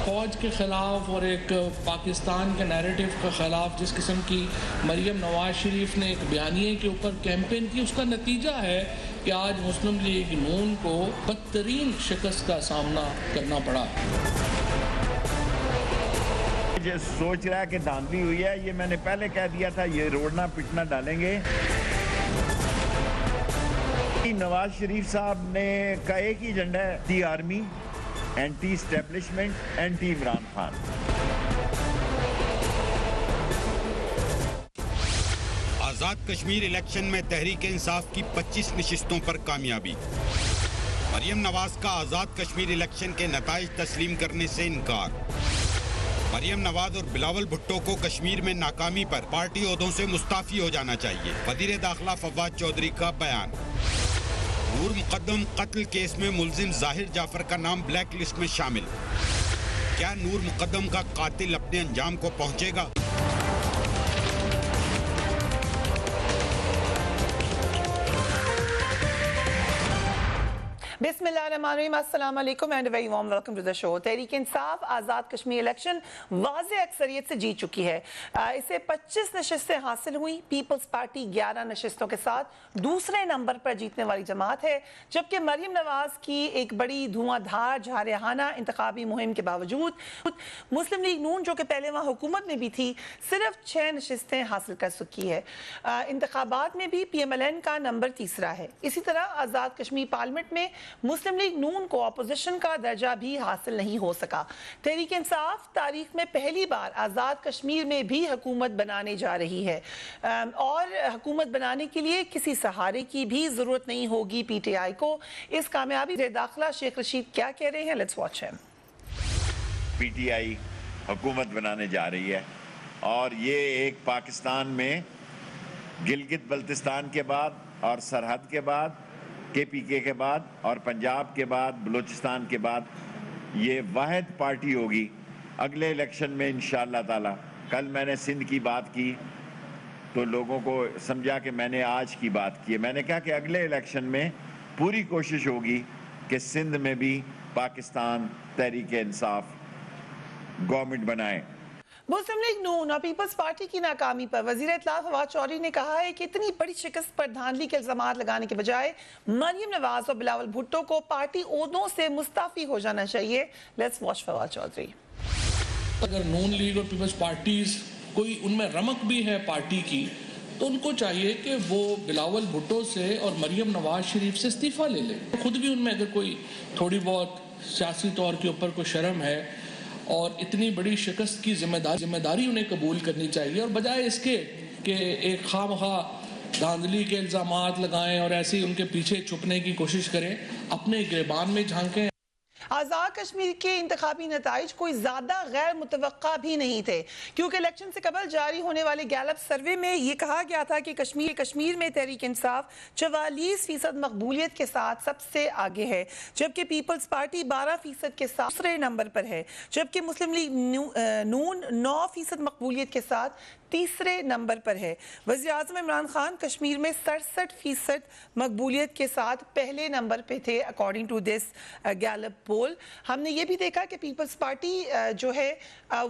فوج کے خلاف اور ایک پاکستان کے نیریٹو کے خلاف جس قسم کی مریم نواز شریف نے ایک بیانیے کے اوپر کیمپین کی، اس کا نتیجہ ہے کہ آج مسلم لیگ نون کو بدترین شکست کا سامنا کرنا پڑا۔ جو سوچ رہا ہے کہ دھاندلی ہوئی ہے، یہ میں نے پہلے کہہ دیا تھا، یہ روڑنا پٹنا ڈالیں گے۔ نواز شریف صاحب نے کا ایک ہی ایجنڈا ہے، ٹی army, anti establishment, anti Imran Khan. Azad Kashmir election میں تحریک انصاف کی 25 نشستوں پر کامیابی۔ مریم نواز کا آزاد کشمیر الیکشن کے نتائج تسلیم کرنے سے انکار۔ مریم نواز اور بلاول بھٹو کو کشمیر میں ناکامی پر پارٹی عہدوں سے مستعفی ہو جانا چاہیے، وزیر داخلہ فواد چودھری کا بیان۔ نور مقدم قتل کیس میں ملزم ظاہر جعفر کا نام بلیک لسٹ میں شامل، کیا نور مقدم کا قاتل اپنے انجام کو پہنچے گا؟ بسم اللہ الرحمن الرحیم، السلام علیکم and very warm welcome to the show. Tehreek Insaf Azad Kashmir election واضح اکثریت سے جیت چکی ہے۔ اسے 25 نشستیں حاصل ہوئی۔ پیپلز پارٹی 11 نشستوں کے ساتھ دوسرے نمبر پر جیتنے والی جماعت ہے، جبکہ مریم نواز کی ایک بڑی دھواں دھار جارحانہ انتخابی مہم کے باوجود مسلم لیگ نون جو کہ پہلے وہاں حکومت میں بھی تھی صرف 6 نشستیں حاصل کر سکی ہے۔ انتخابات میں بھی پی ایم ایل این کا نمبر تیسرا ہے۔ اسی طرح آزاد کشمیر پارلیمنٹ میں مسلم لیگ نون کو اپوزیشن کا درجہ بھی حاصل نہیں ہو سکا۔ تحریک انصاف تاریخ میں پہلی بار آزاد کشمیر میں بھی حکومت بنانے جا رہی ہے، اور حکومت بنانے کے لیے کسی سہارے کی بھی ضرورت نہیں ہوگی پی ٹی آئی کو۔ اس کامیابی سے داخلہ شیخ رشید کیا کہہ رہے ہیں، لیٹس واچ ہم۔ پی ٹی آئی حکومت بنانے جا رہی ہے، اور یہ ایک پاکستان میں گلگت بلتستان کے بعد اور سرحد کے بعد، کے پی کے بعد اور پنجاب کے بعد، بلوچستان کے بعد یہ واحد پارٹی ہوگی اگلے الیکشن میں انشاءاللہ تعالی۔ کل میں نے سندھ کی بات کی تو لوگوں کو سمجھا کہ میں نے آج کی بات کی ہے۔ میں نے کہا کہ اگلے الیکشن میں پوری کوشش ہوگی کہ سندھ میں بھی پاکستان تحریک انصاف گورنمنٹ بنائے۔ مسلم لیگ نون اور پیپلز پارٹی کی ناکامی پر وزیر اطلاع فواد چودھری نے کہا ہے کہ اتنی بڑی شکست پر دھاندلی کے الزامات لگانے کے بجائے مریم نواز اور بلاول بھٹو کو پارٹی عہدوں سے مستعفی ہو جانا چاہیے۔ Let's watch Fawad Chaudhry. اگر نون لیگ اور پیپلز پارٹیز کوئی ان میں رمق بھی ہے پارٹی کی، تو ان کو چاہیے کہ وہ بلاول بھٹو سے اور مریم نواز شریف سے استعفیٰ لے لیں۔ خود بھی ان میں اگر کوئی تھوڑی بہت سیاسی طور کے اوپر کوئی شرم ہے اور اتنی بڑی شکست کی ذمہ داری انہیں قبول کرنی چاہیے، اور بجائے اس کے کہ ایک خواہ مخواہ دھاندلی کے الزامات لگائیں اور ایسے ہی ان کے پیچھے چھپنے کی کوشش کریں، اپنے گریبان میں جھانکیں۔ آزاد کشمیر کے انتخابی نتائج کوئی زیادہ غیر متوقع بھی نہیں تھے، کیونکہ الیکشن سے قبل جاری ہونے والے گیلپ سروے میں یہ کہا گیا تھا کہ کشمیر میں تحریک انصاف 44% مقبولیت کے ساتھ سب سے آگے ہے، جبکہ پیپلز پارٹی 12% کے ساتھ دوسرے نمبر پر ہے، جبکہ مسلم لیگ نون 9% مقبولیت کے ساتھ تیسرے نمبر پر ہے۔ وزیر اعظم عمران خان کشمیر میں 67% مقبولیت کے ساتھ پہلے نمبر پہ تھے اکارڈنگ ٹو دس گیلپ پول۔ ہم نے یہ بھی دیکھا کہ پیپلز پارٹی جو ہے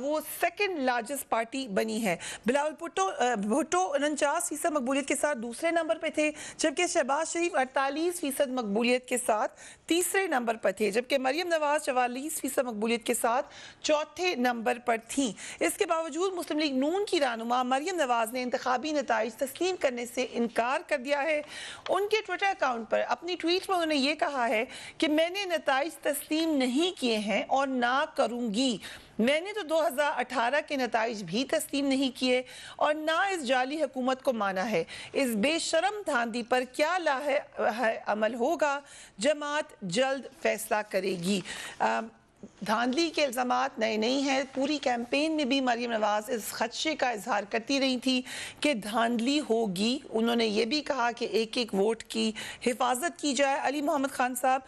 وہ سیکنڈ لارجسٹ پارٹی بنی ہے۔ بلاول بھٹو 49% مقبولیت کے ساتھ دوسرے نمبر پہ تھے، جبکہ شہباز شریف 48% مقبولیت کے ساتھ تیسرے نمبر پر تھے، جبکہ مریم نواز 44% مقبولیت کے ساتھ چوتھے نمبر پر تھیں۔ اس کے باوجود مسلم لیگ نون کی رہنما مریم نواز نے انتخابی نتائج تسلیم کرنے سے انکار کر دیا ہے۔ ان کے ٹویٹر اکاؤنٹ پر اپنی ٹویٹ میں انہوں نے یہ کہا ہے کہ میں نے نتائج تسلیم نہیں کیے ہیں اور نہ کروں گی۔ میں نے تو 2018 کے نتائج بھی تسلیم نہیں کیے اور نہ اس جعلی حکومت کو مانا ہے۔ اس بے شرم دھاندلی پر کیا لاحق عمل ہوگا، جماعت جلد فیصلہ کرے گی۔ دھاندلی کے الزامات نئے نہیں ہیں۔ پوری کیمپین میں بھی مریم نواز اس خدشے کا اظہار کرتی رہی تھی کہ دھاندلی ہوگی۔ انہوں نے یہ بھی کہا کہ ایک ایک ووٹ کی حفاظت کی جائے۔ علی محمد خان صاحب،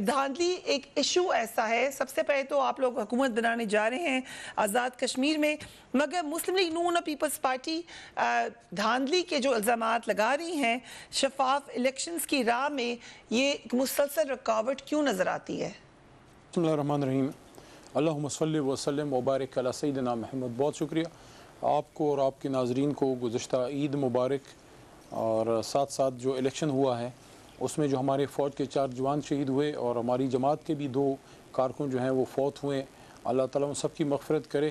دھاندلی ایک ایشو ایسا ہے، سب سے پہلے تو آپ لوگ حکومت بنانے جا رہے ہیں آزاد کشمیر میں، مگر مسلم لیگ نون اور پیپلز پارٹی دھاندلی کے جو الزامات لگا رہی ہیں شفاف الیکشنز کی راہ میں، یہ ایک مسلسل رکاوٹ کیوں نظر آتی ہے؟ بسم اللہ الرحمن الرحیم۔ اللہم صلی وسلم وبارک علی سیدنا محمد. بہت شکریہ آپ کو اور آپ کے ناظرین کو. گزشتہ عید مبارک. اور ساتھ ساتھ جو الیکشن ہوا ہے اس میں جو ہمارے فوج کے 4 جوان شہید ہوئے اور ہماری جماعت کے بھی 2 کارکن جو ہیں وہ فوت ہوئے. اللہ تعالیٰ ان سب کی مغفرت کرے.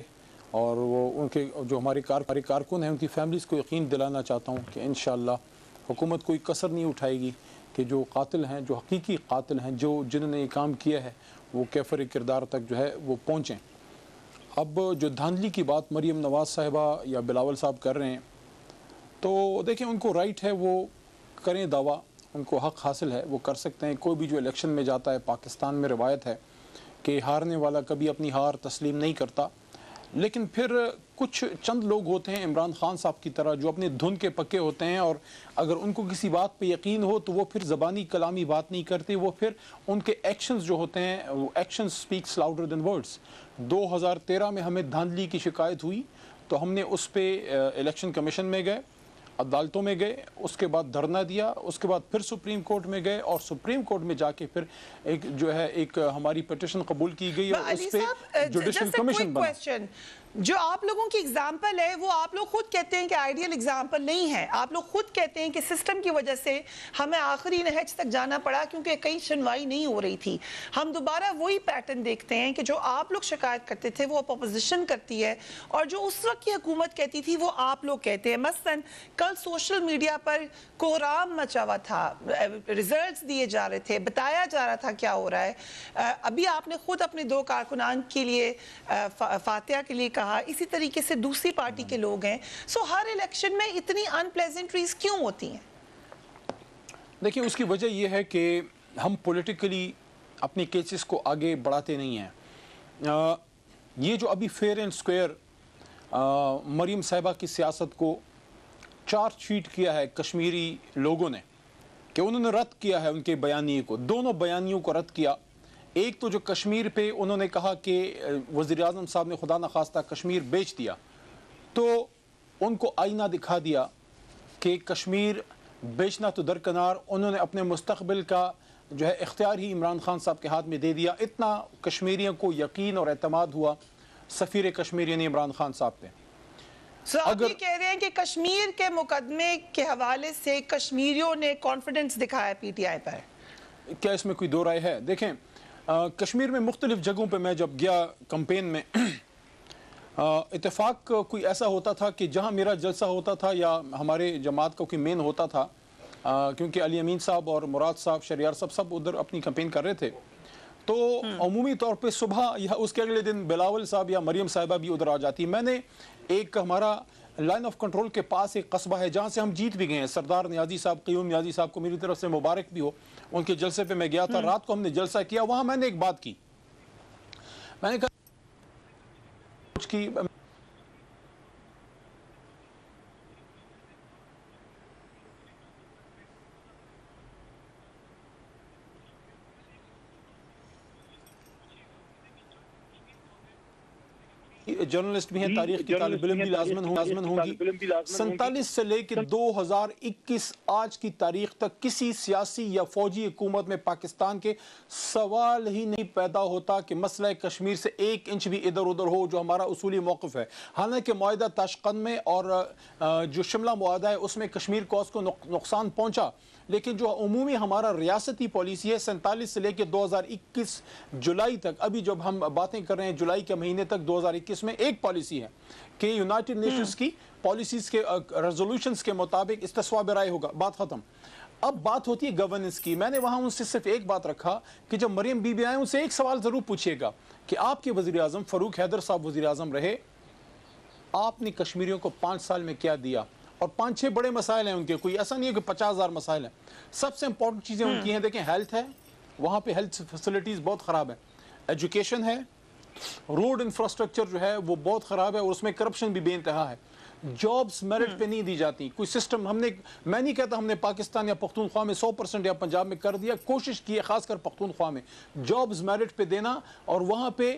اور وہ ان کے جو ہمارے کارکن ہیں ان کی فیملیز کو یقین دلانا چاہتا ہوں کہ انشاءاللہ حکومت کوئی کسر نہیں اٹھائے گی کہ جو قاتل ہیں، جو حقیقی قاتل ہیں، جنہوں نے یہ کام کیا ہے، وہ کیفر کردار تک جو ہے وہ پہنچیں. اب جو دھاندلی کی بات مریم نواز صاحبہ یا بلاول صاحب کر رہے ہیں، تو دیکھیں ان کو رائٹ ہے، وہ کریں دعویٰ، ان کو حق حاصل ہے، وہ کر سکتے ہیں. کوئی بھی جو الیکشن میں جاتا ہے، پاکستان میں روایت ہے کہ ہارنے والا کبھی اپنی ہار تسلیم نہیں کرتا. لیکن پھر کچھ چند لوگ ہوتے ہیں عمران خان صاحب کی طرح جو اپنے دھن کے پکے ہوتے ہیں، اور اگر ان کو کسی بات پہ یقین ہو تو وہ پھر زبانی کلامی بات نہیں کرتے، وہ پھر ان کے ایکشنز جو ہوتے ہیں، وہ action specs louder than words. 2013 میں ہمیں دھاندلی کی شکایت ہوئی تو ہم نے اس پہ الیکشن کمیشن میں گئے، عدالتوں میں گئے، اس کے بعد دھرنا دیا، اس کے بعد پھر سپریم کورٹ میں گئے، اور سپریم کورٹ میں جا کے پھر ایک جو ہے ایک ہماری پٹیشن قبول کی گئی اور اس پہ جوڈیشل کمیشن بنا. جو آپ لوگوں کی اگزامپل ہے وہ آپ لوگ خود کہتے ہیں کہ آئیڈیل اگزامپل نہیں ہے. آپ لوگ خود کہتے ہیں کہ سسٹم کی وجہ سے ہمیں آخری نہج تک جانا پڑا کیونکہ کہیں سنوائی نہیں ہو رہی تھی. ہم دوبارہ وہی پیٹرن دیکھتے ہیں کہ جو آپ لوگ شکایت کرتے تھے وہ اپوزیشن کرتی ہے، اور جو اس وقت کی حکومت کہتی تھی وہ آپ لوگ کہتے ہیں. مثلاً کل سوشل میڈیا پر کوہرام مچا ہوا تھا، ریزلٹس دیے جا رہے تھے، بتایا جا رہا تھا کیا ہو رہا ہے. ابھی آپ نے خود اپنے 2 کارکنان کے لیے فاتحہ کے لیے کہا، اسی طریقے سے دوسری پارٹی کے لوگ ہیں. سو ہر الیکشن میں اتنی انپلیزنٹریز کیوں ہوتی ہیں؟ دیکھیں اس کی وجہ یہ ہے کہ ہم پولیٹیکلی اپنے کیسز کو آگے بڑھاتے نہیں ہیں. یہ جو ابھی فیئر اینڈ سکوئر مریم صاحبہ کی سیاست کو چارج شیٹ کیا ہے کشمیری لوگوں نے، کہ انہوں نے رد کیا ہے ان کے بیانیے کو، دونوں بیانیوں کو رد کیا. ایک تو جو کشمیر پہ انہوں نے کہا کہ وزیر اعظم صاحب نے خدا نخواستہ کشمیر بیچ دیا، تو ان کو آئینہ دکھا دیا کہ کشمیر بیچنا تو درکنار، انہوں نے اپنے مستقبل کا جو ہے اختیار ہی عمران خان صاحب کے ہاتھ میں دے دیا. اتنا کشمیریوں کو یقین اور اعتماد ہوا سفیر کشمیر یعنی عمران خان صاحب پہ. آپ یہ کہہ رہے ہیں کہ کشمیر کے مقدمے کے حوالے سے کشمیریوں نے کانفیڈنس دکھایا پی ٹی آئی پر؟ کیا اس میں کوئی دو رائے ہے؟ دیکھیں کشمیر میں مختلف جگہوں پہ میں جب گیا کمپین میں، اتفاق کوئی ایسا ہوتا تھا کہ جہاں میرا جلسہ ہوتا تھا یا ہمارے جماعت کا کوئی مین ہوتا تھا، کیونکہ علی امین صاحب اور مراد صاحب، شریار صاحب سب ادھر اپنی کمپین کر رہے تھے، تو عمومی طور پہ صبح یا اس کے اگلے دن بلاول صاحب یا مریم صاحبہ بھی ادھر آ جاتی. میں نے ایک ہمارا لائن آف کنٹرول کے پاس ایک قصبہ ہے جہاں سے ہم جیت بھی گئے ہیں، سردار نیازی صاحب، قیوم نیازی صاحب کو میری طرف سے مبارک بھی ہو، ان کے جلسے پہ میں گیا تھا. رات کو ہم نے جلسہ کیا، وہاں میں نے ایک بات کی، میں نے کہا جرنلسٹ بھی ہیں، تاریخ کی طالب علم بھی لازمن ہوں گی. 47 سے لے کے 2021 آج کی تاریخ تک کسی سیاسی یا فوجی حکومت میں پاکستان کے سوال ہی نہیں پیدا ہوتا کہ مسئلہ کشمیر سے 1 انچ بھی ادھر ادھر ہو، جو ہمارا اصولی موقف ہے. حالانکہ معاہدہ تاشقند میں اور جو شملہ معاہدہ ہے اس میں کشمیر کو اس کو نقصان پہنچا، لیکن جو عمومی ہمارا ریاستی پالیسی ہے 47 سے لے کے 2021 جولائی تک، ابھی جب ہم باتیں کر رہے ہیں جولائی کے مہینے تک 2021 میں ایک پالیسی ہے کہ یونائٹڈ نیشنز کی پالیسیز کے ریزولوشنز کے مطابق استصواب رائے ہوگا، بات ختم. اب بات ہوتی ہے گورننس کی. میں نے وہاں ان سے صرف ایک بات رکھا کہ جب مریم بی بی آئیں ان سے ایک سوال ضرور پوچھیے گا کہ آپ کے وزیر اعظم فاروق حیدر صاحب وزیر اعظم رہے، آپ نے کشمیریوں کو 5 سال میں کیا دیا؟ اور 5-6 بڑے مسائل ہیں ان کے، کوئی ایسا نہیں ہے کہ 50,000 مسائل ہیں. سب سے امپورٹنٹ چیزیں ان کی ہیں، دیکھیں ہیلتھ ہے، وہاں پہ ہیلتھ فیسلٹیز بہت خراب ہے، ایجوکیشن ہے، روڈ انفراسٹرکچر جو ہے وہ بہت خراب ہے اور اس میں کرپشن بھی بے انتہا ہے. جابز میرٹ پہ نہیں دی جاتی، کوئی سسٹم میں نہیں کہتا ہم نے پاکستان یا پختونخوا میں 100% یا پنجاب میں کر دیا، کوشش کی ہے خاص کر پختونخوا میں جابز میرٹ پہ دینا، اور وہاں پہ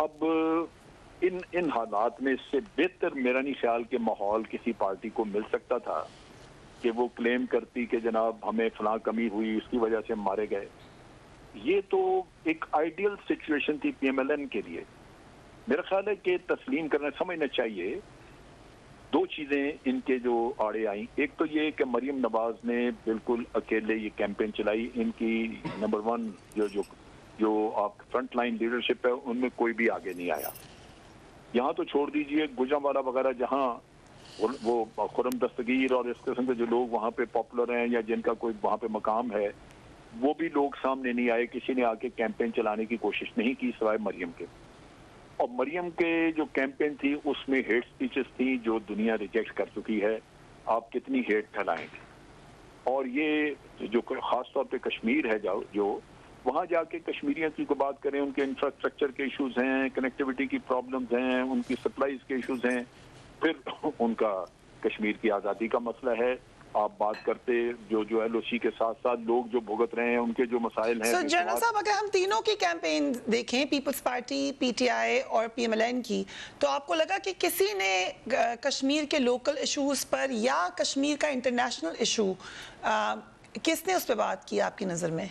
اب ان حالات میں اس سے بہتر میرا نہیں خیال کہ ماحول کسی پارٹی کو مل سکتا تھا کہ وہ کلیم کرتی کہ جناب ہمیں فلاں کمی ہوئی اس کی وجہ سے ہم مارے گئے. یہ تو ایک آئیڈیل سچویشن تھی پی ایم ایل این کے لیے. میرا خیال ہے کہ تسلیم کرنا سمجھنا چاہیے. دو چیزیں ان کے جو آڑے آئیں, ایک تو یہ کہ مریم نواز نے بالکل اکیلے یہ کیمپین چلائی. ان کی نمبر ون جو آپ فرنٹ لائن لیڈرشپ ہے ان میں کوئی بھی آگے نہیں آیا. یہاں تو چھوڑ دیجئے گوجرانوالہ وغیرہ جہاں وہ خرم دستگیر اور اس قسم کے جو لوگ وہاں پہ پاپولر ہیں یا جن کا کوئی وہاں پہ مقام ہے, وہ بھی لوگ سامنے نہیں آئے. کسی نے آ کے کیمپین چلانے کی کوشش نہیں کی سوائے مریم کے. اور مریم کے جو کیمپین تھی اس میں ہیٹ سپیچز تھیں جو دنیا ریجیکٹ کر چکی ہے. آپ کتنی ہیٹ پھیلائیں گے. اور یہ جو خاص طور پہ کشمیر ہے جو وہاں جا کے کشمیریوں کی کو بات کریں, ان کے انفراسٹرکچر کے ایشوز ہیں, کنیکٹیوٹی کی پرابلمز ہیں, ان کی سپلائیز کے ایشوز ہیں, پھر ان کا کشمیر کی آزادی کا مسئلہ ہے. آپ بات کرتے جو ایل او سی کے ساتھ ساتھ لوگ جو بھگت رہے ہیں ان کے جو مسائل ہیں. جنرل صاحب, اگر ہم تینوں کی کیمپین دیکھیں, Peoples Party, P T I اور پی ایم ایل این کی, تو آپ کو لگا کہ کسی نے کشمیر کے لوکل ایشوز پر یا کشمیر کا انٹرنیشنل ایشو کس نے اس پہ بات کی آپ کی نظر میں؟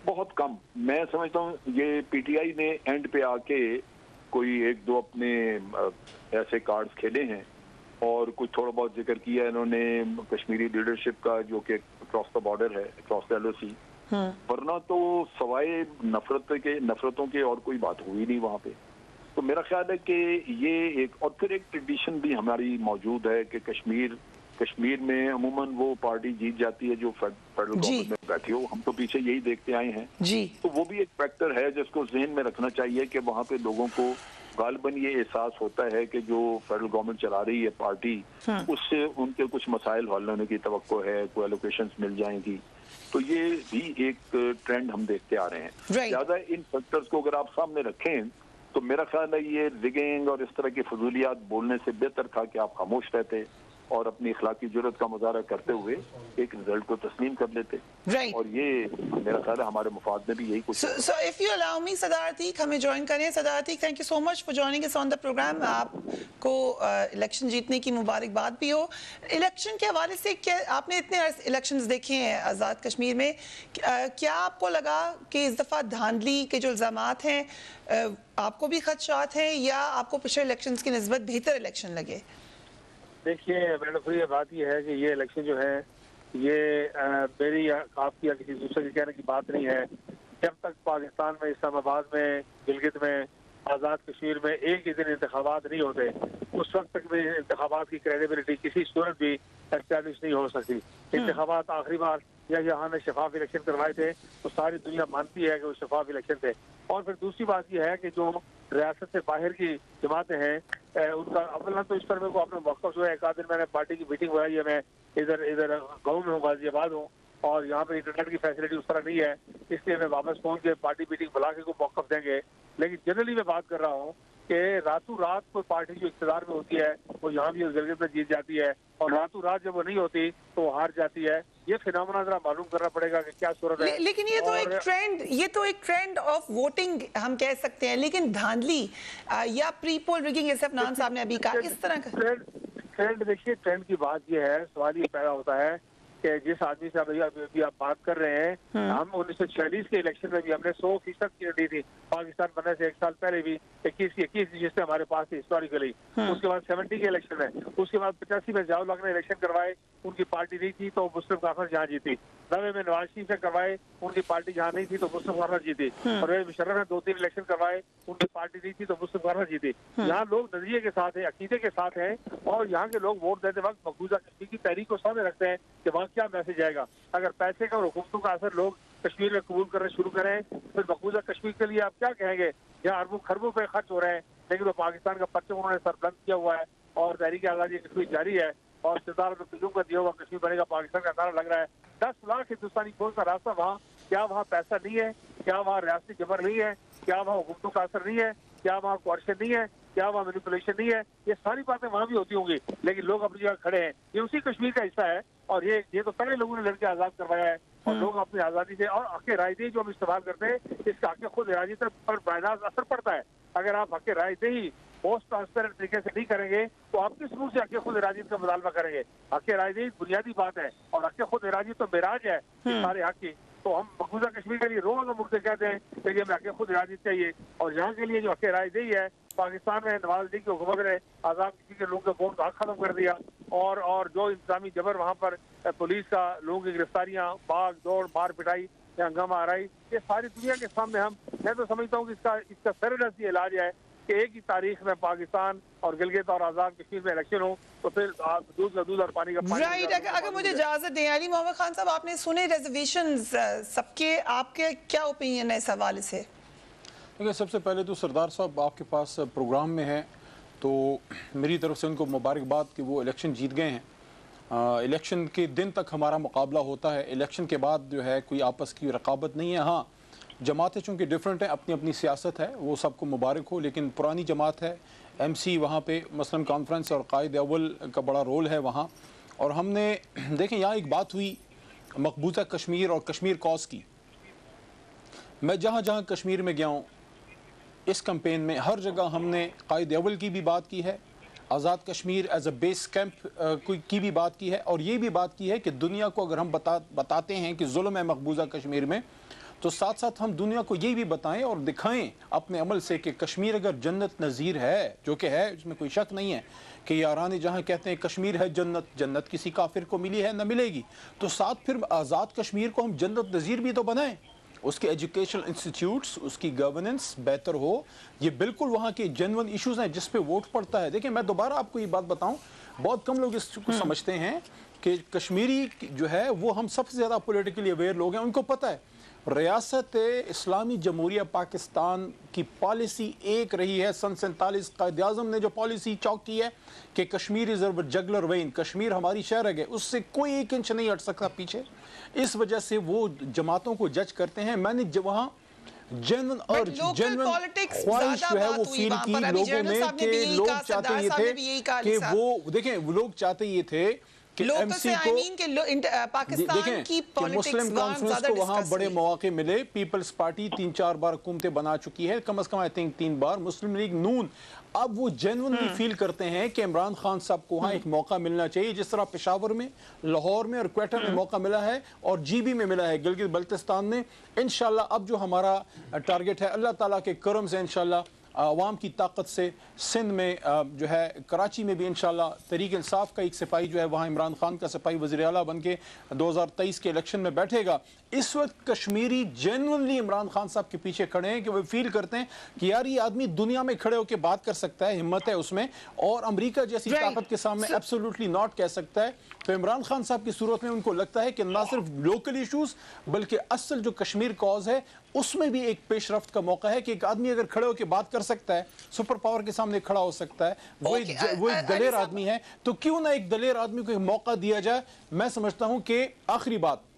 بہت کم. میں سمجھتا ہوں یہ پی ٹی آئی نے اینڈ پہ آ کے کوئی ایک دو اپنے ایسے کارڈز کھیلے ہیں اور کچھ تھوڑا بہت ذکر کیا انہوں نے کشمیری لیڈرشپ کا جو کہ اکراس دا بارڈر ہے, اکراس دا ایل او سی. ورنہ تو سوائے نفرتوں کے اور کوئی بات ہوئی نہیں وہاں پہ. تو میرا خیال ہے کہ یہ ایک اور پھر ایک ٹریڈیشن بھی ہماری موجود ہے کہ کشمیر میں عموماً وہ پارٹی جیت جاتی ہے جو فیڈرل گورنمنٹ میں بیٹھی ہو. ہم تو پیچھے یہی دیکھتے آئے ہیں. تو وہ بھی ایک فیکٹر ہے جس کو ذہن میں رکھنا چاہیے کہ وہاں پہ لوگوں کو غالباً یہ احساس ہوتا ہے کہ جو فیڈرل گورنمنٹ چلا رہی ہے پارٹی, اس سے ان کے کچھ مسائل حل ہونے کی توقع ہے, کوئی ایلوکیشنز مل جائیں گی. تو یہ بھی ایک ٹرینڈ ہم دیکھتے آ رہے ہیں. زیادہ ان فیکٹرز کو اگر آپ سامنے رکھیں تو میرا خیال ہے یہ ریگنگ اور اس طرح کی فضولیات بولنے سے بہتر تھا کہ آپ خاموش رہتے اور اپنی اخلاقی جرات کا مظاہرہ کرتے ہوئے ایک رزلٹ کو تسلیم کر لیتے. اور یہ میرا خیال ہے ہمارے مفاد میں بھی یہی کچھ. So if you allow me, Sardar Atiq, ہمیں جوائن کریں. Sardar Atiq, thank you so much for joining us on the program. آپ کو الیکشن جیتنے کی مبارکباد بھی ہو. الیکشن کے حوالے سے آپ نے اتنے الیکشنز دیکھے ہیں آزاد کشمیر میں, کیا آپ کو لگا کہ اس دفعہ دھاندلی کے جو الزامات ہیں آپ کو بھی خدشات ہیں یا آپ کو پچھلے الیکشنز کی نسبت بہتر الیکشن لگے؟ دیکھیے میڈم, یہ بات یہ ہے کہ یہ الیکشن جو ہے یہ میری یا آپ کی یا کسی دوسرے کے کہنے کی بات نہیں ہے. جب تک پاکستان میں, اسلام آباد میں, گلگت میں, آزاد کشمیر میں ایک ہی دن انتخابات نہیں ہوتے, اس وقت تک بھی انتخابات کی کریڈیبلٹی کسی صورت بھی اسٹیبلش نہیں ہو سکتی. انتخابات آخری بار یہاں نے شفاف الیکشن کروائے تھے تو ساری دنیا مانتی ہے کہ وہ شفاف الیکشن تھے. اور پھر دوسری بات یہ ہے کہ جو ریاست سے باہر کی جماعتیں ہیں ان کا اولا تو اس پر میرے کو اپنا موقف جو ہے, ایک آدھ دن میں نے پارٹی کی میٹنگ بنائی ہے, میں ادھر گاؤں میں ہوں, غازی آباد ہوں, اور یہاں پہ انٹرنیٹ کی فیسلٹی اس طرح نہیں ہے, اس لیے میں واپس پہنچ کے پارٹی میٹنگ بلا کے کوئی موقف دیں گے. لیکن جنرلی میں بات کر رہا ہوں کہ راتوں رات کوئی پارٹی جو اقتدار میں ہوتی ہے وہ یہاں بھی گلگت میں جیت جاتی ہے, اور راتوں رات جب وہ نہیں ہوتی تو وہ ہار جاتی ہے. یہ فینومنا ذرا معلوم کرنا پڑے گا کہ کیا صورت ہے. لیکن یہ تو ایک ٹرینڈ آف ووٹنگ ہم کہہ سکتے ہیں, لیکن دھاندلی یا پری پول ریگنگ جیسے عفنان صاحب نے ابھی کہا, اس طرح کا ٹرینڈ, دیکھیے ٹرینڈ کی بات یہ ہے, سوال یہ پیدا ہوتا ہے کہ جس آدمی سے ابھی آپ بات کر رہے ہیں, ہم 1946 کے الیکشن میں بھی ہم نے 100% سیٹ دی تھی. پاکستان بننے سے ایک سال پہلے بھی 21 نشستیں ہمارے پاس تھی ہسٹوریکلی. اس کے بعد 70 کے الیکشن میں, اس کے بعد 85 میں ضیاء الحق نے الیکشن کروائے, ان کی پارٹی نہیں تھی تو مسلم کانفرنس جہاں جیتی. 90 میں نواز شریف نے کروائے, ان کی پارٹی جہاں نہیں تھی تو مسلم کانفرنس جیتی. پرویز مشرف نے 2-3 الیکشن کروائے, ان کی پارٹی نہیں تھی تو مسلم کانفرنس جیتی. یہاں لوگ نظریے کے ساتھ ہیں, عقیدے کے ساتھ ہیں, اور یہاں کے لوگ ووٹ دیتے وقت مقبوضہ کشمیر کی تحریک کو سامنے رکھتے ہیں کہ وہاں کیا میسج جائے گا. اگر پیسے کا اور حکومتوں کا اثر لوگ کشمیر میں قبول کرنا شروع کریں پھر مقبوضہ کشمیر کے لیے آپ کیا کہیں گے, جہاں اربوں خربوں پہ خرچ ہو رہے ہیں لیکن وہ پاکستان کا پرچم انہوں نے سر بلند کیا ہوا ہے اور تحریک آزادی کشمیر جاری ہے اور سردار کا دیا ہوا کشمیر بنے گا پاکستان کا نعرہ لگ رہا ہے. 10 لاکھ ہندوستانی فوج کا راستہ وہاں, کیا وہاں پیسہ نہیں ہے, کیا وہاں ریاستی جبر نہیں ہے, کیا وہاں حکومتوں کا اثر نہیں ہے, کیا وہاں کوارشن نہیں ہے, کیا وہاں مینیپولیشن نہیں ہے. یہ ساری باتیں وہاں بھی ہوتی ہوں گی لیکن لوگ اپنی جگہ کھڑے ہیں. یہ اسی کشمیر کا حصہ ہے اور یہ تو پہلے لوگوں نے لڑکے آزاد کروایا ہے اور لوگ اپنی آزادی سے اور حق رائے جو ہم استعمال کرتے ہیں اس کا حق خود ارادی پر براہ راست اثر پڑتا ہے. اگر آپ حق رائے دہی موسٹ ٹرانسپیرنٹ طریقے سے نہیں کریں گے تو آپ کس منہ سے حق خود ارادیت کا مطالبہ کریں گے؟ حق رائے دہی بنیادی بات ہے اور حق خود ارادیت تو معراج ہے سارے حق کی. تو ہم مقبوضہ کشمیر کے لیے روز ہم اٹھتے کہتے ہیں کہ ہمیں حق خود ارادیت چاہیے, اور یہاں کے لیے جو حق رائے دہی ہے, پاکستان میں نواز الدین کی حکومت نے آزاد کشمیر کے لوگوں کا ووٹ کا حق ختم کر دیا, اور جو انتظامی جبر وہاں پر پولیس کا, لوگوں کی گرفتاریاں, بھاگ دوڑ, مار پٹائی, ہنگامہ آرائی, یہ ساری دنیا کے سامنے میں تو سمجھتا ہوں کہ اس کا سرنسی علاج ہے کہ ایک ہی تاریخ میں پاکستان اور گلگت اور آزاد کشمیر میں الیکشن ہو, تو پھر دودھ کا دودھ اور پانی کا پانی. رائٹ, اگر مجھے اجازت دیں علی محمد خان صاحب, آپ نے سنے ریزرویشنز سب کے, آپ کے کیا اوپینین ہے اس حوالے سے؟ دیکھیں, سب سے پہلے تو سردار صاحب آپ کے پاس پروگرام میں ہیں تو میری طرف سے ان کو مبارکباد کہ وہ الیکشن جیت گئے ہیں. الیکشن کے دن تک ہمارا مقابلہ ہوتا ہے, الیکشن کے بعد جو ہے کوئی آپس کی رقابت نہیں ہے. ہاں, جماعتیں چونکہ ڈیفرنٹ ہیں, اپنی اپنی سیاست ہے, وہ سب کو مبارک ہو, لیکن پرانی جماعت ہے, ایم سی وہاں پہ مسلم کانفرنس اور قائد اول کا بڑا رول ہے وہاں. اور ہم نے دیکھیں یہاں ایک بات ہوئی مقبوضہ کشمیر اور کشمیر کاز کی. میں جہاں جہاں کشمیر میں گیا ہوں اس کمپین میں ہر جگہ ہم نے قائد اول کی بھی بات کی ہے, Azad Kashmir as a base camp کی بھی بات کی ہے, اور یہ بھی بات کی ہے کہ دنیا کو اگر ہم بتاتے ہیں کہ ظلم ہے مقبوضہ کشمیر میں, تو ساتھ ساتھ ہم دنیا کو یہ بھی بتائیں اور دکھائیں اپنے عمل سے کہ کشمیر اگر جنت نظیر ہے, جو کہ ہے, اس میں کوئی شک نہیں ہے کہ یاران جہاں کہتے ہیں کشمیر ہے جنت, جنت کسی کافر کو ملی ہے نہ ملے گی, تو ساتھ پھر آزاد کشمیر کو ہم جنت نظیر بھی تو بنائیں. اس کے ایجوکیشنل انسٹیٹیوٹس, اس کی گورننس بہتر ہو, یہ بالکل وہاں کے جنون ایشوز ہیں جس پہ ووٹ پڑتا ہے. دیکھیں, میں دوبارہ آپ کو یہ بات بتاؤں, بہت کم لوگ اس کو سمجھتے ہیں کہ کشمیری جو ہے وہ ہم سب سے زیادہ پولیٹیکلی اویئر لوگ ہیں. ان کو پتہ ہے ریاست اسلامی جمہوریہ پاکستان کی پالیسی ایک رہی ہے, سن 47 قائد اعظم نے جو پالیسی چاک کی ہے کہ کشمیر از اور جگلر وین, کشمیر ہماری شہرگ ہے, اس سے کوئی ایک انچ نہیں ہٹ سکتا پیچھے. اس وجہ سے وہ جماعتوں کو جج کرتے ہیں. میں نے وہاں جنون اور جنون خواہش جو ہے وہ فیل کی لوگوں میں کہ لوگ چاہتے یہ تھے کہ وہ دیکھیں, لوگ چاہتے یہ تھے کہ ایم سی کو دیکھیں کہ مسلم کانفرنس کو وہاں بڑے مواقع ملے. پیپلز پارٹی 3-4 بار حکومتیں بنا چکی ہے, کم از کم I think 3 bar. Muslim league نون, اب وہ جینونلی فیل کرتے ہیں کہ عمران خان صاحب کو وہاں ایک موقع ملنا چاہیے, جس طرح پشاور میں, لاہور میں اور کوئٹہ میں موقع ملا ہے اور جی بی میں ملا ہے, گلگت بلتستان میں. انشاءاللہ اب جو ہمارا ٹارگٹ ہے اللہ تعالیٰ کے کرم سے, انشاءاللہ عوام کی طاقت سے, سندھ میں جو ہے کراچی میں بھی انشاءاللہ تحریک انصاف کا ایک سپاہی جو ہے وہاں عمران خان کا سپاہی وزیر اعلیٰ بن کے 2023 کے الیکشن میں بیٹھے گا. اس وقت کشمیری جینونلی عمران خان صاحب کے پیچھے کھڑے ہیں کہ وہ فیل کرتے ہیں کہ یار یہ آدمی دنیا میں کھڑے ہو کے بات کر سکتا ہے, ہمت ہے اس میں, اور امریکہ جیسی طاقت کے سامنے ایبسولوٹلی ناٹ کہہ سکتا ہے. تو عمران خان صاحب کی صورت میں ان کو لگتا ہے کہ نہ صرف لوکل ایشوز بلکہ اصل جو کشمیر کاز ہے اس میں بھی ایک پیش رفت کا موقع ہے کہ ایک آدمی اگر کھڑے ہو کے بات کر سکتا ہے, سپر پاور کے سامنے کھڑا ہو سکتا ہے, وہ ایک دلیر آدمی ہے, تو کیوں نہ ایک دلیر آدمی کو ایک موقع دیا جائے. میں سمجھتا ہوں کہ آخری بات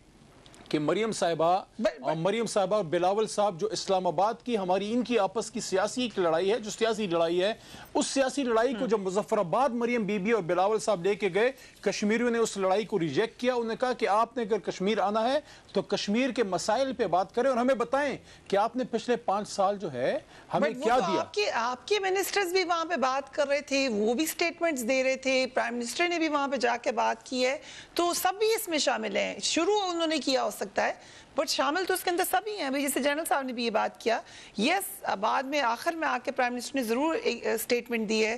کہ مریم صاحبہ اور بلاول صاحب جو اسلام آباد کی ہماری ان کی آپس کی سیاسی ایک لڑائی ہے, جو سیاسی لڑائی ہے, اس سیاسی لڑائی کو جب مظفر آباد مریم بی بی اور بلاول صاحب لے کے گئے, کشمیریوں نے اس لڑائی کو ریجیکٹ کیا. انہوں نے کہا کہ آپ نے اگر کشمیر آنا ہے تو کشمیر کے مسائل پہ بات کریں اور ہمیں بتائیں کہ آپ نے پچھلے 5 سال جو ہے ہمیں کیا دیا. آپ کے منسٹرز بھی وہاں پہ بات کر رہے تھے, وہ بھی سٹیٹمنٹس دے رہے تھے, پرائم منسٹر نے بھی وہاں پہ جا کے بات کی ہے, تو سب بھی اس میں شامل ہیں. شروع انہوں نے کیا ہو سکتا ہے بٹ شامل تو اس کے اندر سبھی ہیں. جیسے جنرل صاحب نے بھی یہ بات کیا, یس بعد میں آخر میں آ کے پرائم منسٹر نے ضرور ایک سٹیٹمنٹ دی ہے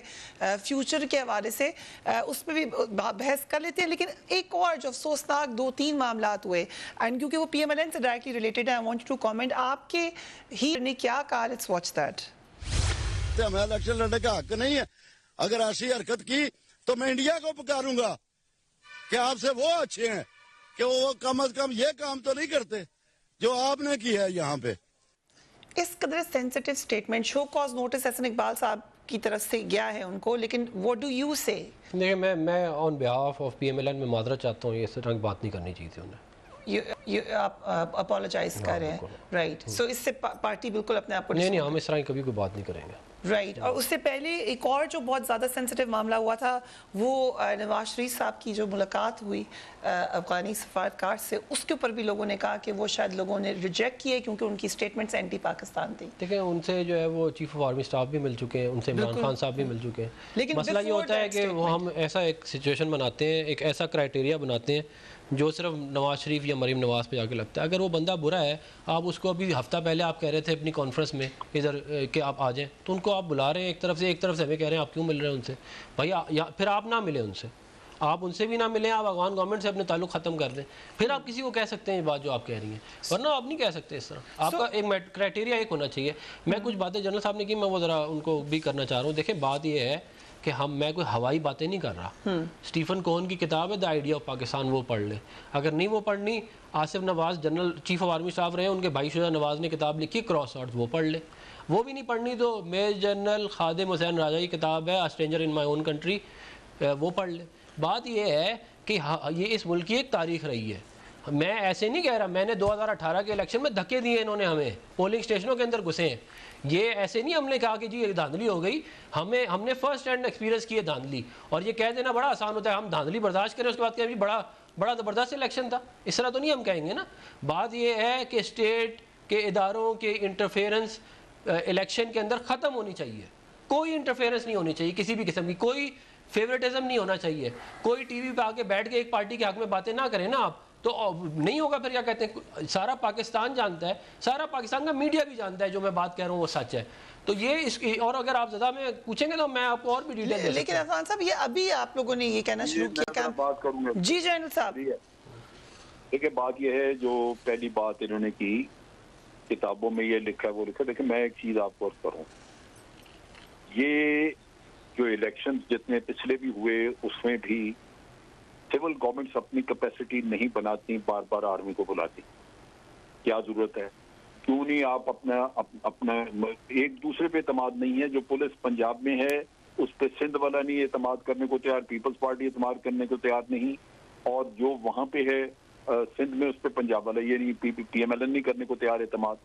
فیوچر کے حوالے سے, اس پہ بھی بحث کر لیتے ہیں. لیکن ایک اور جو افسوسناک 2-3 معاملات ہوئے, اینڈ کیونکہ وہ پی ایم ایل این سے ڈائریکٹلی ریلیٹڈ ہے, آئی وانٹ ٹو کامنٹ. آپ کے ہی نے کیا کہا, لیٹس واچ دیٹ. ہمیں الیکشن لڑنے کا حق نہیں ہے. اگر ایسی حرکت کی تو میں انڈیا کو پکاروں گا کہ آپ سے وہ اچھے ہیں کہ وہ کم از کم یہ کام تو نہیں کرتے جو آپ نے کیا ہے یہاں پہ. اس قدر sensitive statement, show cause notice Hassan Iqbal صاحب کی طرف سے گیا ہے ان کو, لیکن what do you say؟ دیکھیں, میں on behalf of P M L N میں معذرت چاہتا ہوں, یہ اس طرح کی بات نہیں کرنی چاہیے تھی انہیں. آپ اپولوجائز کر رہے ہیں, رائٹ. سو اس سے پارٹی بالکل اپنے آپ کو نہیں ہم اس طرح کبھی کوئی بات نہیں کریں گے. رائٹ. اور اس سے پہلے ایک اور جو بہت زیادہ سینسٹیو معاملہ ہوا تھا وہ نواز شریف صاحب کی جو ملاقات ہوئی افغانی سفارتکار سے, اس کے اوپر بھی لوگوں نے کہا کہ وہ شاید لوگوں نے ریجیکٹ کیے کیونکہ ان کی سٹیٹمنٹس اینٹی پاکستان تھی. دیکھیں ان سے جو ہے وہ چیف آف آرمی اسٹاف بھی مل چکے ہیں, ان سے عمران خان صاحب بھی مل چکے ہیں. لیکن مسئلہ یہ ہوتا ہے کہ وہ ہم ایسا ایک سچویشن بناتے ہیں, ایک ایسا کرائٹیریا بناتے ہیں جو صرف نواز شریف یا مریم نواز پہ جا کے لگتا ہے. اگر وہ بندہ برا ہے, آپ اس کو ابھی ہفتہ پہلے آپ کہہ رہے تھے اپنی کانفرنس میں ادھر کہ آپ آ جائیں, تو ان کو آپ بلا رہے ہیں ایک طرف سے ہمیں کہہ رہے ہیں آپ کیوں مل رہے ہیں ان سے. بھائی پھر آپ نہ ملیں ان سے, آپ ان سے بھی نہ ملیں, آپ افغان گورنمنٹ سے اپنے تعلق ختم کر دیں, پھر آپ کسی کو کہہ سکتے ہیں یہ بات جو آپ کہہ رہی ہیں, ورنہ آپ نہیں کہہ سکتے اس طرح. آپ کا ایک کرائٹیریا ایک ہونا چاہیے. میں کچھ باتیں جنرل صاحب نے کی, میں وہ ذرا ان کو بھی کرنا چاہ رہا ہوں. دیکھیں بات یہ ہے کہ میں کوئی ہوائی باتیں نہیں کر رہا. اسٹیفن کوہن کی کتاب ہے دا آئیڈیا آف پاکستان, وہ پڑھ لیں. اگر نہیں وہ پڑھنی, Asif Nawaz general chief of army staff رہے, ان کے بھائی شجاع نواز نے کتاب لکھی کراس آرٹس, وہ پڑھ لیں. وہ بھی نہیں پڑھنی تو میجر جنرل خادم حسین راجہ کی کتاب ہے اسٹرینجر ان مائی اون کنٹری, وہ پڑھ لیں. بات یہ ہے کہ یہ اس ملک کی ایک تاریخ رہی ہے. میں ایسے نہیں کہہ رہا, میں نے 2018 کے الیکشن میں دھکے دیے انہوں نے, ہمیں پولنگ اسٹیشنوں کے اندر گھسے ہیں. یہ ایسے نہیں ہم نے کہا کہ جی یہ دھاندلی ہو گئی, ہم نے فرسٹ ہینڈ ایکسپیرینس کی ہے دھاندلی. اور یہ کہہ دینا بڑا آسان ہوتا ہے, ہم دھاندلی برداشت کریں اس کے بعد کہ بڑا زبردست الیکشن تھا, اس طرح تو نہیں ہم کہیں گے نا. بات یہ ہے کہ اسٹیٹ کے اداروں کے انٹرفیئرنس الیکشن کے اندر ختم ہونی چاہیے. کوئی انٹرفیئرنس نہیں ہونی چاہیے کسی بھی قسم کی, کوئی فیوریٹزم نہیں ہونا چاہیے. کوئی ٹی وی پہ آ کے بیٹھ کے ایک پارٹی کے حق میں باتیں نہ کریں نا آپ, تو نہیں ہوگا. پھر کیا کہتے ہیں, سارا پاکستان جانتا ہے, سارا پاکستان کا میڈیا بھی جانتا ہے جو میں بات کہہ رہا ہوں وہ سچ ہے. تو یہ اس کی, اور اگر آپ زیادہ میں پوچھیں گے تو میں آپ کو اور بھی ڈیٹیل دے سکتا ہوں. لیکن عرفان صاحب یہ ابھی آپ لوگوں نے یہ کہنا شروع کیا, بات کروں گا. جی جنرل صاحب. دیکھیں بات یہ ہے, جو پہلی بات انہوں نے کی کتابوں میں یہ لکھا ہے وہ لکھا. دیکھیں میں ایک چیز آپ کو عرض کروں, یہ جو الیکشن جتنے پچھلے بھی ہوئے اس میں بھی سول گورنمنٹس اپنی کیپیسٹی نہیں بناتی, بار بار آرمی کو بلاتی. کیا ضرورت ہے, کیوں نہیں آپ اپنا ایک دوسرے پہ اعتماد نہیں ہے. جو پولیس پنجاب میں ہے اس پہ سندھ والا نہیں اعتماد کرنے کو تیار, پیپلز پارٹی اعتماد کرنے کو تیار نہیں, اور جو وہاں پہ ہے سندھ میں اس پہ پنجاب والا یہ نہیں, پی ایم ایل این نہیں کرنے کو تیار اعتماد.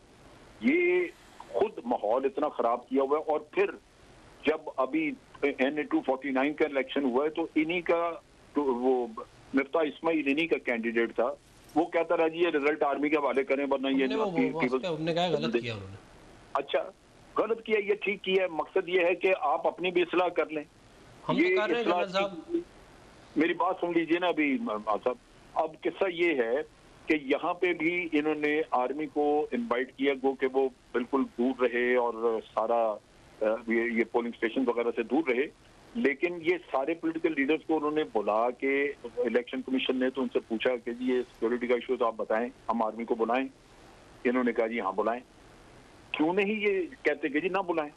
یہ خود ماحول اتنا خراب کیا ہوا ہے. اور پھر جب ابھی NA-249 کا الیکشن ہوا ہے تو انہی کا وہ مفتاح اسماعیل انہی کا کینڈیڈیٹ تھا, وہ کہتا رہا جی یہ رزلٹ آرمی کے حوالے کریں ورنہ یہ غلط کیا. اچھا غلط کیا, یہ ٹھیک کیا ہے. مقصد یہ ہے کہ آپ اپنی بھی اصلاح کر لیں. میری بات سن لیجئے نا ابھی صاحب. اب قصہ یہ ہے کہ یہاں پہ بھی انہوں نے آرمی کو انوائٹ کیا, گو کہ وہ بالکل دور رہے اور سارا یہ پولنگ اسٹیشن وغیرہ سے دور رہے. لیکن یہ سارے پولیٹیکل لیڈرز کو انہوں نے بلا کے, الیکشن کمیشن نے تو ان سے پوچھا کہ جی یہ سیکورٹی کا ایشو تو آپ بتائیں, ہم آرمی کو بلائیں. انہوں نے کہا جی ہاں بلائیں. کیوں نہیں یہ کہتے کہ جی نہ بلائیں.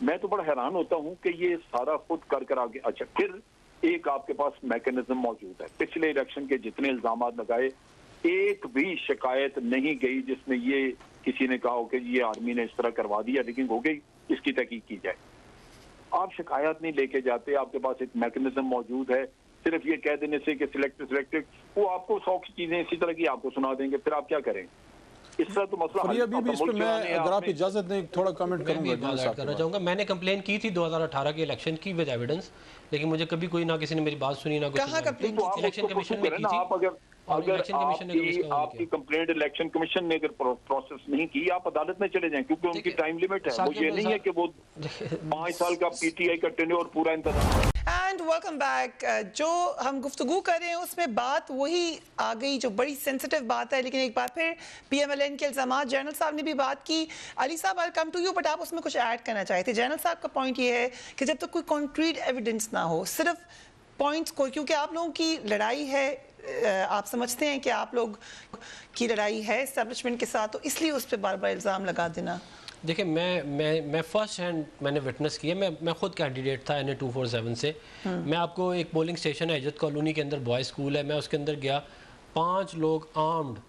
میں تو بڑا حیران ہوتا ہوں کہ یہ سارا خود کر آگے. اچھا پھر ایک آپ کے پاس میکینزم موجود ہے. پچھلے الیکشن کے جتنے الزامات لگائے ایک بھی شکایت نہیں گئی جس میں یہ کسی نے کہا ہو کہ یہ آرمی نے اس طرح کروا دیا, لیکن ہو گئی, اس کی تحقیق کی جائے. آپ شکایت نہیں لے کے جاتے, آپ کے پاس ایک میکینزم موجود ہے. صرف یہ کہہ دینے سے کہ سلیکٹڈ, وہ آپ کو 100 چیزیں اسی طرح کی آپ کو سنا دیں گے, پھر آپ کیا کریں. اس طرح تو مسئلہ ابھی بھی اس پہ میں اگر آپ اجازت دیں تھوڑا کمنٹ کرنا چاہوں گا. میں نے کمپلین کی تھی 2018 کے الیکشن کی ود ایویڈنس, لیکن مجھے کبھی کوئی نہ کسی نے میری بات سنی نہ کچھ. الیکشن کمیشن میں کی تھی. اگر آپ کی کمپلینٹ الیکشن کمیشن نے اگر پروسیس نہیں کی, آپ عدالت میں چلے جائیں, کیونکہ ان کی ٹائم لیمٹ ہے. وہ یہ نہیں ہے کہ وہ 5 سال کا پی ٹی آئی کا ٹینیور پورا انتظام. And welcome back. جو ہم گفتگو کر رہے ہیں اس میں بات وہی آ گئی جو بڑی سینسٹیو بات ہے, لیکن ایک بار پھر پی ایم ایل این کے الزامات, جنرل صاحب نے بھی بات کی. علی صاحب I'll come to you, but آپ اس میں کچھ ایڈ کرنا چاہے تھے. جنرل صاحب کا پوائنٹ یہ ہے کہ جب تک کوئی کانکریٹ ایویڈنس نہ ہو, صرف پوائنٹس کو, کیونکہ آپ لوگوں کی لڑائی ہے, آپ سمجھتے ہیں کہ آپ لوگ کی لڑائی ہے اسٹیبلشمنٹ کے ساتھ, تو اس لیے اس پہ بار بار الزام لگا دینا. دیکھیں میں فرسٹ ہینڈ میں نے وٹنس کیا, میں خود کینڈیڈیٹ تھا NA-247 سے. میں آپ کو ایک پولنگ اسٹیشن ہے عزت کالونی کے اندر, بوائز اسکول ہے, میں اس کے اندر گیا, 5 لوگ آرمڈ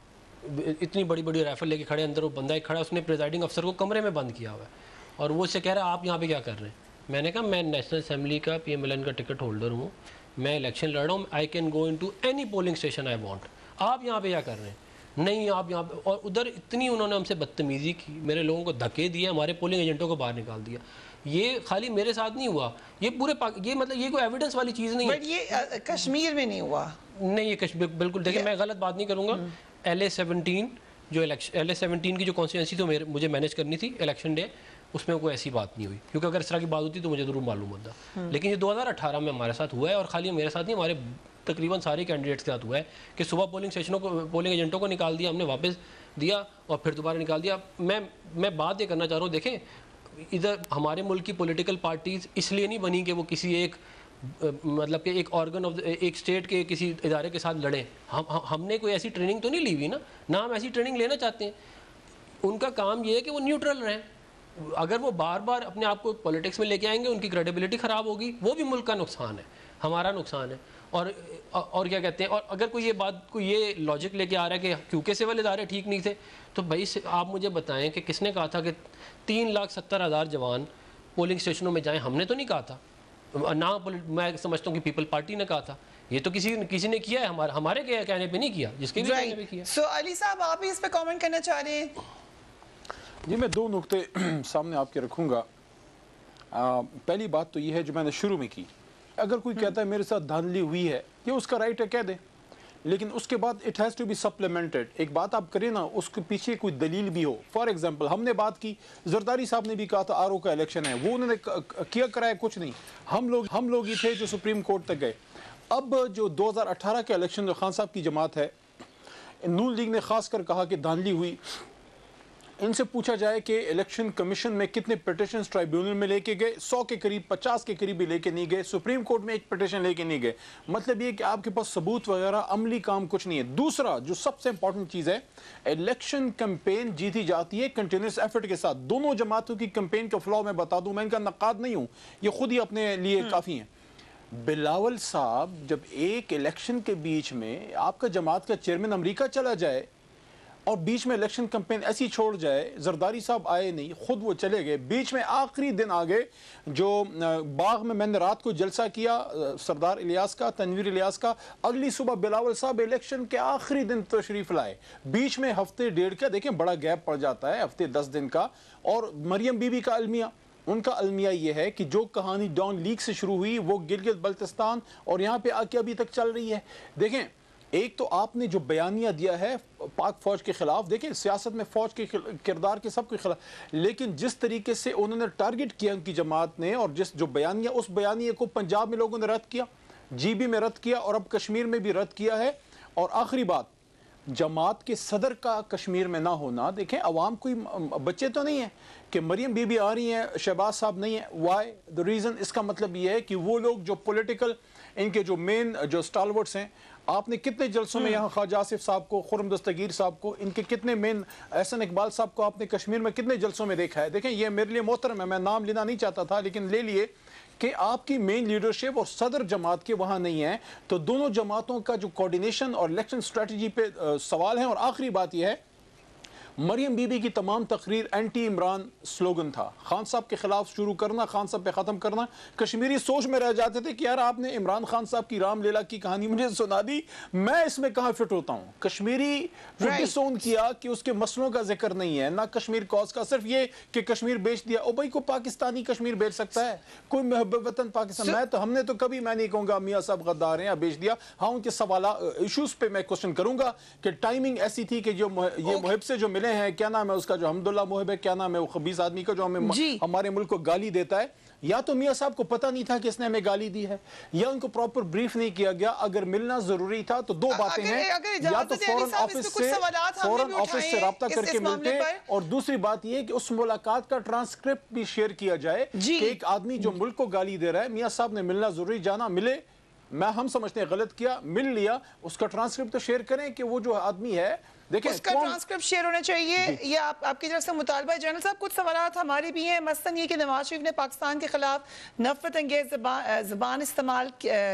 اتنی بڑی بڑی رائفل لے کے کھڑے, اندر وہ بندہ ایک کھڑا, اس نے پریزائڈنگ افسر کو کمرے میں بند کیا ہوا ہے, اور وہ اس سے کہہ رہا ہے آپ یہاں پہ کیا کر رہے ہیں. میں نے کہا میں نیشنل اسمبلی کا پی ایم ایل این کا ٹکٹ ہولڈر ہوں, میں الیکشن لڑ رہا ہوں, I can go in to any polling station I want, آپ یہاں پہ کیا کر رہے ہیں. نہیں آپ یہاں پہ, اور ادھر اتنی انہوں نے ہم سے بدتمیزی کی, میرے لوگوں کو دھکے دیے, ہمارے پولنگ ایجنٹوں کو باہر نکال دیا. یہ خالی میرے ساتھ نہیں ہوا, یہ پورے یہ مطلب یہ کوئی ایویڈنس والی چیز نہیں ہے. بٹ یہ کشمیر میں نہیں ہوا. نہیں یہ کشمیر بالکل, دیکھیں میں غلط بات نہیں کروں گا. LA-17 جو LA-17 کی جو کانسٹیٹوئنسی تو مجھے مینیج کرنی تھی الیکشن ڈے, اس میں کوئی ایسی بات نہیں ہوئی, کیونکہ اگر اس طرح کی بات ہوتی تو مجھے ضرور معلوم ہوتا. لیکن یہ 2018 میں ہمارے ساتھ ہوا ہے, اور خالی میرے ساتھ نہیں, ہمارے تقریباً سارے کینڈیڈیٹس کے ساتھ ہوا ہے کہ صبح پولنگ ایجنٹوں کو نکال دیا ہم نے, واپس دیا اور پھر دوبارہ نکال دیا. میں بات یہ کرنا چاہ رہا ہوں, دیکھیں ادھر ہمارے ملک کی پولیٹیکل پارٹیز اس لیے نہیں بنی کہ وہ کسی ایک مطلب کہ ایک آرگن آف ایک اسٹیٹ کے کسی ادارے کے ساتھ لڑیں. ہم نے کوئی ایسی ٹریننگ تو نہیں لی ہوئی نا, نہ ہم ایسی ٹریننگ لینا چاہتے ہیں. ان کا کام یہ ہے کہ وہ نیوٹرل رہیں. اگر وہ بار بار اپنے آپ کو پولیٹکس میں لے کے آئیں گے, ان کی کریڈیبلٹی خراب ہوگی, وہ بھی ملک کا نقصان ہے, ہمارا نقصان ہے. اور کیا کہتے ہیں, اور اگر کوئی یہ بات کو یہ لاجک لے کے آ رہا ہے کہ کیونکہ سول ادارے ٹھیک نہیں تھے, تو بھائی آپ مجھے بتائیں کہ کس نے کہا تھا کہ 3,70,000 جوان پولنگ اسٹیشنوں میں جائیں؟ ہم نے تو نہیں کہا تھا نہ, میں سمجھتا ہوں کہ پیپل پارٹی نے کہا تھا. یہ تو کسی نے کیا ہے, ہمارے کہنے پہ نہیں کیا, جس کے بھی کہنے پہ کیا. سو علی صاحب آپ بھی اس پہ کامنٹ کرنا چاہ رہے ہیں؟ جی میں 2 نقطے سامنے آپ کے رکھوں گا. پہلی بات تو یہ ہے جو میں نے شروع میں کی, اگر کوئی کہتا ہے میرے ساتھ دھاندلی ہوئی ہے, یہ اس کا رائٹ ہے, کہہ دے, لیکن اس کے بعد it has to be supplemented. ایک بات آپ کریں نا, اس کے پیچھے کوئی دلیل بھی ہو. فار ایگزامپل ہم نے بات کی, زرداری صاحب نے بھی کہا تھا RO کا الیکشن ہے, وہ انہوں نے کیا کرایا کچھ نہیں, ہم لوگ ہی تھے جو سپریم کورٹ تک گئے. اب جو 2018 کے الیکشن جو خان صاحب کی جماعت ہے, نون لیگ نے خاص کر کہا کہ دھاندلی ہوئی. ان سے پوچھا جائے کہ الیکشن کمیشن میں کتنے پٹیشنز ٹرائیبیونل میں لے کے گئے, 100 کے قریب 50 کے قریب بھی لے کے نہیں گئے, سپریم کورٹ میں ایک پٹیشن لے کے نہیں گئے. مطلب یہ کہ آپ کے پاس ثبوت وغیرہ عملی کام کچھ نہیں ہے. دوسرا جو سب سے امپورٹنٹ چیز ہے, الیکشن کمپین جیتی جاتی ہے کنٹینیوس ایفرٹ کے ساتھ. دونوں جماعتوں کی کمپین کا فلو میں بتا دوں, میں ان کا نقاد نہیں ہوں, یہ خود ہی اپنے لیے کافی ہیں. بلاول صاحب جب ایک الیکشن کے بیچ میں آپ کا جماعت کا چیئرمین امریکہ چلا جائے اور بیچ میں الیکشن کمپین ایسی چھوڑ جائے, زرداری صاحب آئے نہیں, خود وہ چلے گئے, بیچ میں آخری دن آگے جو باغ میں نے رات کو جلسہ کیا سردار الیاس کا, تنویر الیاس کا, اگلی صبح بلاول صاحب الیکشن کے آخری دن تشریف لائے. بیچ میں ہفتے 1.5 کا, دیکھیں بڑا گیپ پڑ جاتا ہے, ہفتے 10 دن کا. اور مریم بی بی کا المیہ, ان کا المیہ یہ ہے کہ جو کہانی ڈان لیگ سے شروع ہوئی وہ گلگت بلتستان اور یہاں پہ آ کے ابھی تک چل رہی ہے. دیکھیں ایک تو آپ نے جو بیانیہ دیا ہے پاک فوج کے خلاف, دیکھیں سیاست میں فوج کے کردار کے سب کے خلاف, لیکن جس طریقے سے انہوں نے ٹارگٹ کیا ان کی جماعت نے, اور جو بیانیہ, اس بیانیے کو پنجاب میں لوگوں نے رد کیا, GB میں رد کیا, اور اب کشمیر میں بھی رد کیا ہے. اور آخری بات, جماعت کے صدر کا کشمیر میں نہ ہونا, دیکھیں عوام کوئی بچے تو نہیں ہیں کہ مریم بی بی آ رہی ہیں, شہباز صاحب نہیں ہیں. وائی the reason, اس کا مطلب یہ ہے کہ وہ لوگ جو پولیٹیکل ان کے جو مین جو سٹالورٹس ہیں, آپ نے کتنے جلسوں میں یہاں خواجہ آصف صاحب کو, خرم دستگیر صاحب کو, ان کے کتنے مین, احسن اقبال صاحب کو آپ نے کشمیر میں کتنے جلسوں میں دیکھا ہے. دیکھیں یہ میرے لیے محترم ہے, میں نام لینا نہیں چاہتا تھا لیکن لے لیے کہ آپ کی مین لیڈرشپ اور صدر جماعت کے وہاں نہیں ہیں, تو دونوں جماعتوں کا جو کوارڈینیشن اور الیکشن سٹریٹجی پہ سوال ہے. اور آخری بات یہ ہے, مریم بی بی کی تمام تقریر اینٹی عمران سلوگن تھا, خان صاحب کے خلاف شروع کرنا, خان صاحب پہ ختم کرنا. کشمیری سوچ میں رہ جاتے تھے کہ یار آپ نے عمران خان صاحب کی رام لیلا کی کہانی مجھے سنا دی, میں اس میں کہاں فٹ ہوتا ہوں. کشمیری ڈسون کیا کہ اس کے مسئلوں کا ذکر نہیں ہے, نہ کشمیر کاز کا, صرف یہ کہ کشمیر بیچ دیا. او بھائی کو پاکستانی کشمیر بیچ سکتا ہے, کوئی محب وطن پاکستان, ہم نے تو کبھی, میں نہیں کہوں گا میاں صاحب غدار ہیں یا بیچ دیا. ہاں ان کے سوالات ایشوز پہ میں کوشچن کروں گا کہ ٹائمنگ ایسی تھی کہ جو یہ محب سے جو ملے ہیں, کیا نام ہے اس کا جو حمداللہ محب ہے, کیا نام ہے وہ خبیث آدمی کا جو ہمیں ہمارے ملک کو گالی دیتا ہے, یا تو میاں صاحب کو پتہ نہیں تھا کہ اس نے ہمیں گالی دی ہے, یا ان کو پراپر بریف نہیں کیا گیا. اگر ملنا ضروری تھا تو 2 باتیں ہیں, یا تو فوراً آفس سے رابطہ کر کے ملتے, اور دوسری بات یہ کہ اس ملاقات کا ٹرانسکرپٹ بھی شیئر کیا جائے کہ ایک آدمی جو ملک کو گالی دے رہا ہے, میاں صاحب نے ملنا ضروری, جانا ملے, ہم سمجھتے ہیں غلط کیا, مل لیا, اس کا ٹرانسکرپٹ تو شیئر کریں کہ وہ جو آدمی ہے, دیکھیں اس کا ٹرانسکرپٹ شیئر ہونا چاہیے. یہ آپ کی طرف سے مطالبہ ہے. جنرل صاحب کچھ سوالات ہمارے بھی ہیں, مثلاً یہ کہ نواز شریف نے پاکستان کے خلاف نفرت انگیز زبان استعمال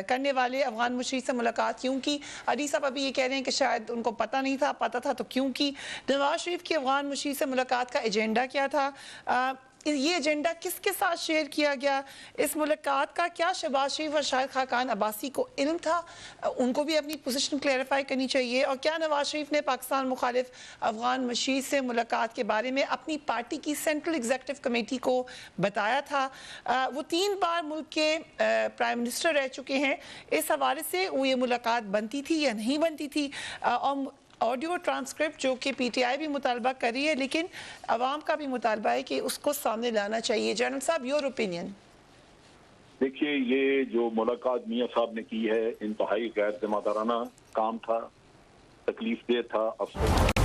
کرنے والے افغان مشیر سے ملاقات کیوں کی؟ علی صاحب ابھی یہ کہہ رہے ہیں کہ شاید ان کو پتہ نہیں تھا, پتہ تھا تو کیوں کی؟ نواز شریف کی افغان مشیر سے ملاقات کا ایجنڈا کیا تھا؟ یہ ایجنڈا کس کے ساتھ شیئر کیا گیا؟ اس ملاقات کا کیا شہباز شریف اور شاہد خاقان عباسی کو علم تھا؟ ان کو بھی اپنی پوزیشن کلیریفائی کرنی چاہیے. اور کیا نواز شریف نے پاکستان مخالف افغان مشیر سے ملاقات کے بارے میں اپنی پارٹی کی سینٹرل ایگزیکٹو کمیٹی کو بتایا تھا؟ وہ 3 بار ملک کے پرائم منسٹر رہ چکے ہیں. اس حوالے سے وہ یہ ملاقات بنتی تھی یا نہیں بنتی تھی؟ اور آڈیو ٹرانسکرپٹ جو کہ پی ٹی آئی بھی مطالبہ کر رہی ہے لیکن عوام کا بھی مطالبہ ہے کہ اس کو سامنے لانا چاہیے. جنرل صاحب، یور اوپینین. دیکھیے، یہ جو ملاقات میاں صاحب نے کی ہے انتہائی غیر ذمہ دارانہ کام تھا، تکلیف دہ تھا، افسوس